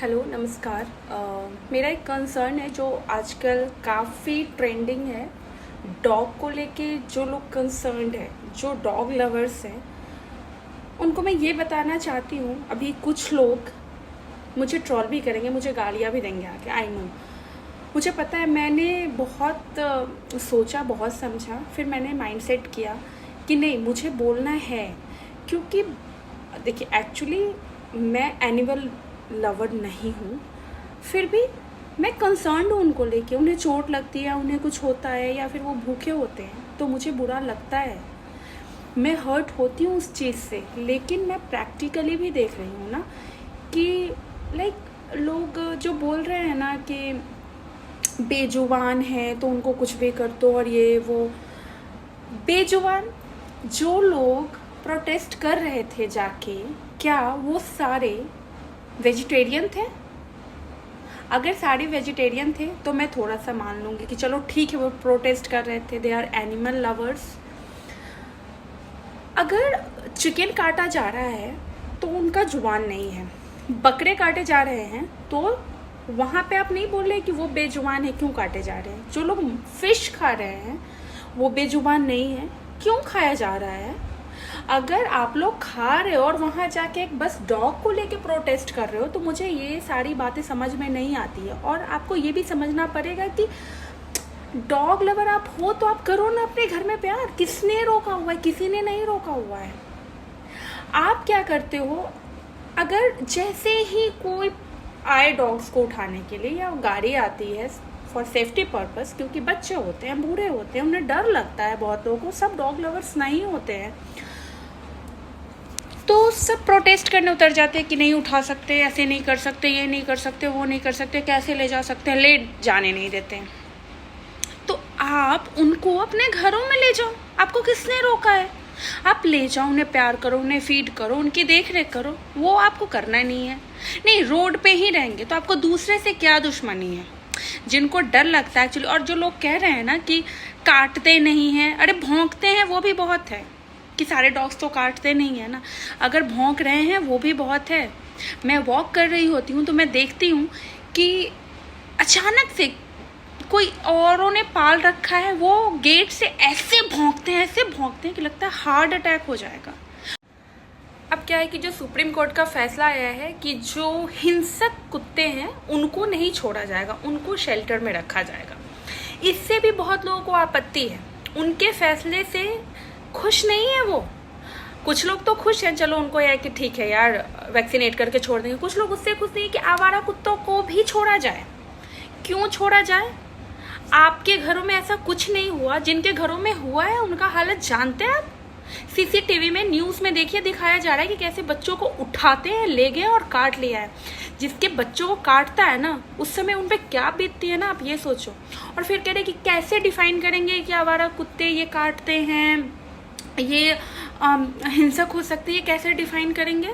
Hello नमस्कार। मेरा एक कंसर्न है जो आजकल काफ़ी ट्रेंडिंग है। डॉग को लेके जो लोग कंसर्न्ड है, जो डॉग लवर्स हैं, उनको मैं ये बताना चाहती हूँ। अभी कुछ लोग मुझे ट्रोल भी करेंगे, मुझे गालियाँ भी देंगे आके, आई नो। मुझे पता है, मैंने बहुत सोचा, बहुत समझा, फिर मैंने माइंडसेट किया कि नहीं, मुझे बोलना है। क्योंकि देखिए, एक्चुअली मैं एनिमल लवर नहीं हूँ, फिर भी मैं कंसर्न्ड हूँ उनको लेके। उन्हें चोट लगती है, उन्हें कुछ होता है, या फिर वो भूखे होते हैं तो मुझे बुरा लगता है, मैं हर्ट होती हूँ उस चीज़ से। लेकिन मैं प्रैक्टिकली भी देख रही हूँ ना कि लाइक लोग जो बोल रहे हैं ना कि बेजुबान है तो उनको कुछ भी कर दो, और ये वो बेजुबान जो लोग प्रोटेस्ट कर रहे थे जाके, क्या वो सारे वेजिटेरियन थे? अगर सारे वेजिटेरियन थे तो मैं थोड़ा सा मान लूँगी कि चलो ठीक है, वो प्रोटेस्ट कर रहे थे, दे आर एनिमल लवर्स। अगर चिकन काटा जा रहा है तो उनका जुबान नहीं है, बकरे काटे जा रहे हैं तो वहाँ पे आप नहीं बोल रहे कि वो बेजुबान है, क्यों काटे जा रहे हैं। जो लोग फिश खा रहे हैं वो बेजुबान नहीं है, क्यों खाया जा रहा है। अगर आप लोग खा रहे हो और वहाँ जाके बस डॉग को लेके प्रोटेस्ट कर रहे हो, तो मुझे ये सारी बातें समझ में नहीं आती है। और आपको ये भी समझना पड़ेगा कि डॉग लवर आप हो तो आप करो ना अपने घर में प्यार। किसने रोका हुआ है? किसी ने नहीं रोका हुआ है। आप क्या करते हो, अगर जैसे ही कोई आए डॉग्स को उठाने के लिए, या गाड़ी आती है फॉर सेफ्टी पर्पस, क्योंकि बच्चे होते हैं, बूढ़े होते हैं, उन्हें डर लगता है, बहुत लोगों को, सब डॉग लवर्स नहीं होते हैं, तो सब प्रोटेस्ट करने उतर जाते हैं कि नहीं उठा सकते, ऐसे नहीं कर सकते, ये नहीं कर सकते, वो नहीं कर सकते, कैसे ले जा सकते हैं, ले जाने नहीं देते हैं। तो आप उनको अपने घरों में ले जाओ, आपको किसने रोका है? आप ले जाओ, उन्हें प्यार करो, उन्हें फीड करो, उनकी देख रेख करो। वो आपको करना नहीं है। नहीं, रोड पे ही रहेंगे तो आपको दूसरे से क्या दुश्मनी है? जिनको डर लगता है एक्चुअली, और जो लोग कह रहे हैं ना कि काटते नहीं हैं, अरे भौंकते हैं वो भी बहुत है, कि सारे डॉग्स तो काटते नहीं है ना। अगर भौंक रहे हैं वो भी बहुत है। मैं वॉक कर रही होती हूँ तो मैं देखती हूँ कि अचानक से कोई औरों ने पाल रखा है, वो गेट से ऐसे भौंकते हैं कि लगता है हार्ट अटैक हो जाएगा। अब क्या है कि जो सुप्रीम कोर्ट का फैसला आया है कि जो हिंसक कुत्ते हैं उनको नहीं छोड़ा जाएगा, उनको शेल्टर में रखा जाएगा। इससे भी बहुत लोगों को आपत्ति है, उनके फैसले से खुश नहीं है वो। कुछ लोग तो खुश हैं, चलो उनको यह है कि ठीक है यार, वैक्सीनेट करके छोड़ देंगे। कुछ लोग उससे खुश नहीं है कि आवारा कुत्तों को भी छोड़ा जाए। क्यों छोड़ा जाए? आपके घरों में ऐसा कुछ नहीं हुआ, जिनके घरों में हुआ है उनका हालत जानते हैं आप? सीसीटीवी में, न्यूज में देखिए, दिखाया जा रहा है कि कैसे बच्चों को उठाते हैं, ले गए और काट लिया है। जिसके बच्चों को काटता है ना, उस समय उन पे क्या बीतती है ना, आप ये सोचो। और फिर कह रहे कि कैसे डिफाइन करेंगे कि आवारा कुत्ते ये काटते हैं, ये हिंसक हो सकते हैं, ये कैसे डिफाइन करेंगे?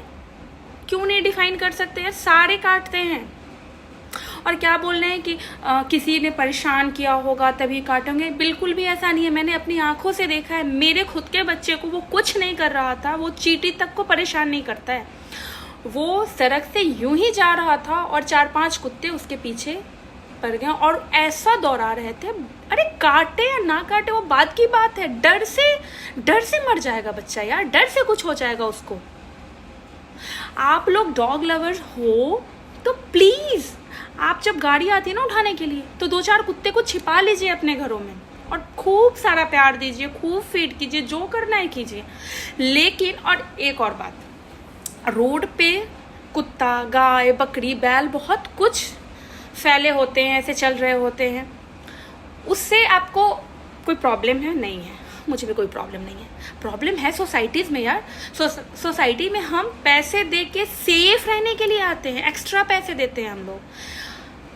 क्यों नहीं डिफाइन कर सकते हैं? सारे काटते हैं। और क्या बोल रहे हैं कि किसी ने परेशान किया होगा तभी काटेंगे। बिल्कुल भी ऐसा नहीं है। मैंने अपनी आंखों से देखा है, मेरे खुद के बच्चे को वो कुछ नहीं कर रहा था, वो चींटी तक को परेशान नहीं करता है। वो सड़क से यूं ही जा रहा था और 4-5 कुत्ते उसके पीछे पड़ गए और ऐसा दौड़ा रहे थे। अरे काटे या ना काटे वो बात की बात है, डर से मर जाएगा बच्चा यार, डर से कुछ हो जाएगा उसको। आप लोग डॉग लवर्स हो तो प्लीज, आप जब गाड़ी आती है ना उठाने के लिए, तो 2-4 कुत्ते को छिपा लीजिए अपने घरों में और खूब सारा प्यार दीजिए, खूब फीड कीजिए, जो करना है कीजिए। लेकिन और एक और बात, रोड पे कुत्ता, गाय, बकरी, बैल बहुत कुछ फैले होते हैं, ऐसे चल रहे होते हैं, उससे आपको कोई प्रॉब्लम है? नहीं है, मुझे भी कोई प्रॉब्लम नहीं है। प्रॉब्लम है सोसाइटीज़ में यार। सोसाइटी में हम पैसे दे के सेफ रहने के लिए आते हैं, एक्स्ट्रा पैसे देते हैं हम लोग।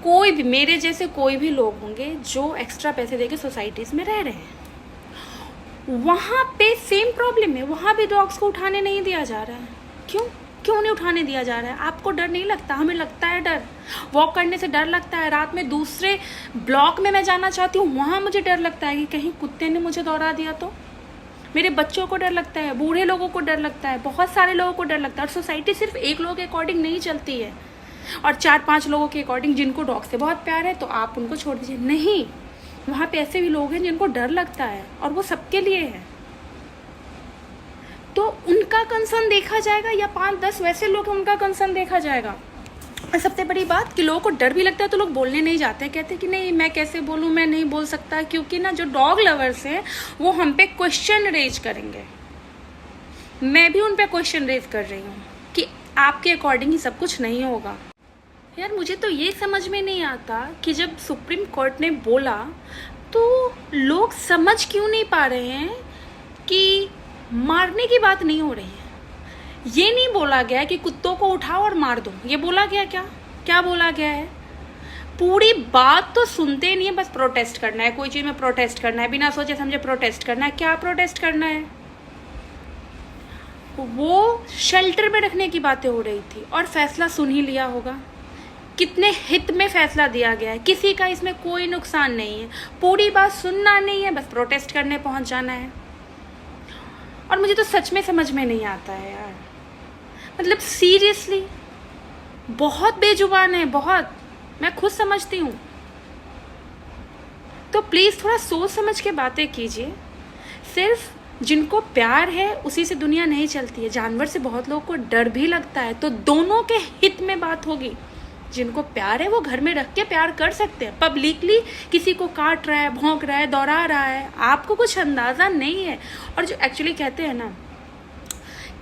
कोई भी, मेरे जैसे कोई भी लोग होंगे जो एक्स्ट्रा पैसे दे के सोसाइटीज़ में रह रहे हैं, वहाँ पे सेम प्रॉब्लम है, वहाँ भी डॉग्स को उठाने नहीं दिया जा रहा है। क्यों नहीं उठाने दिया जा रहा है? आपको डर नहीं लगता? हमें लगता है डर। वॉक करने से डर लगता है, रात में दूसरे ब्लॉक में मैं जाना चाहती हूँ, वहाँ मुझे डर लगता है कि कहीं कुत्ते ने मुझे दौड़ा दिया तो। मेरे बच्चों को डर लगता है, बूढ़े लोगों को डर लगता है, बहुत सारे लोगों को डर लगता है। और सोसाइटी सिर्फ एक लोग के अकॉर्डिंग नहीं चलती है, और 4-5 लोगों के अकॉर्डिंग जिनको डॉग से बहुत प्यार है तो आप उनको छोड़ दीजिए। नहीं, वहाँ पे ऐसे भी लोग हैं जिनको डर लगता है और वो सबके लिए है, तो उनका कंसर्न देखा जाएगा, या 5-10 वैसे लोग हैं उनका कंसर्न देखा जाएगा। और सबसे बड़ी बात कि लोगों को डर भी लगता है तो लोग बोलने नहीं जाते, कहते हैं कि नहीं मैं कैसे बोलूँ, मैं नहीं बोल सकता, क्योंकि ना जो डॉग लवर्स हैं वो हम पे क्वेश्चन रेज करेंगे। मैं भी उन पे क्वेश्चन रेज कर रही हूँ कि आपके अकॉर्डिंग ही सब कुछ नहीं होगा। यार मुझे तो ये समझ में नहीं आता कि जब सुप्रीम कोर्ट ने बोला तो लोग समझ क्यों नहीं पा रहे हैं कि मारने की बात नहीं हो रही है। ये नहीं बोला गया कि कुत्तों को उठाओ और मार दो, ये बोला गया क्या बोला गया है? पूरी बात तो सुनते नहीं है, बस प्रोटेस्ट करना है, कोई चीज़ में प्रोटेस्ट करना है, बिना सोचे समझे प्रोटेस्ट करना है। क्या प्रोटेस्ट करना है? वो शेल्टर में रखने की बातें हो रही थी और फैसला सुन ही लिया होगा। कितने हित में फैसला दिया गया है, किसी का इसमें कोई नुकसान नहीं है। पूरी बात सुनना नहीं है, बस प्रोटेस्ट करने पहुंच जाना है। और मुझे तो सच में समझ में नहीं आता है यार, मतलब सीरियसली बहुत बेजुबान है, बहुत। मैं खुद समझती हूँ। तो प्लीज़ थोड़ा सोच समझ के बातें कीजिए। सिर्फ जिनको प्यार है उसी से दुनिया नहीं चलती है। जानवर से बहुत लोगों को डर भी लगता है, तो दोनों के हित में बात होगी। जिनको प्यार है वो घर में रख के प्यार कर सकते हैं। पब्लिकली किसी को काट रहा है, भौंक रहा है, दौड़ा रहा है, आपको कुछ अंदाज़ा नहीं है। और जो एक्चुअली कहते हैं ना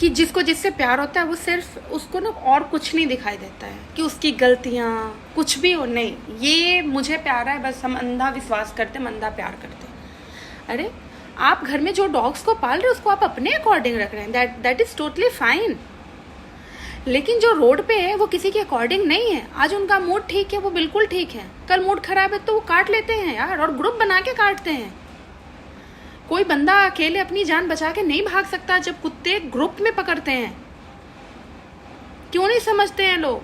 कि जिसको जिससे प्यार होता है वो सिर्फ उसको ना और कुछ नहीं दिखाई देता है कि उसकी गलतियाँ कुछ भी हो, नहीं ये मुझे प्यार है, बस हम अंधा विश्वास करते हैं, अंधा प्यार करते हैं। अरे आप घर में जो डॉग्स को पाल रहे हो उसको आप अपने अकॉर्डिंग रख रहे हैं, दैट इज़ टोटली फाइन। लेकिन जो रोड पे है वो किसी के अकॉर्डिंग नहीं है। आज उनका मूड ठीक है, वो बिल्कुल ठीक है, कल मूड खराब है तो वो काट लेते हैं यार, और ग्रुप बना के काटते हैं। कोई बंदा अकेले अपनी जान बचा के नहीं भाग सकता जब कुत्ते ग्रुप में पकड़ते हैं। क्यों नहीं समझते हैं लोग?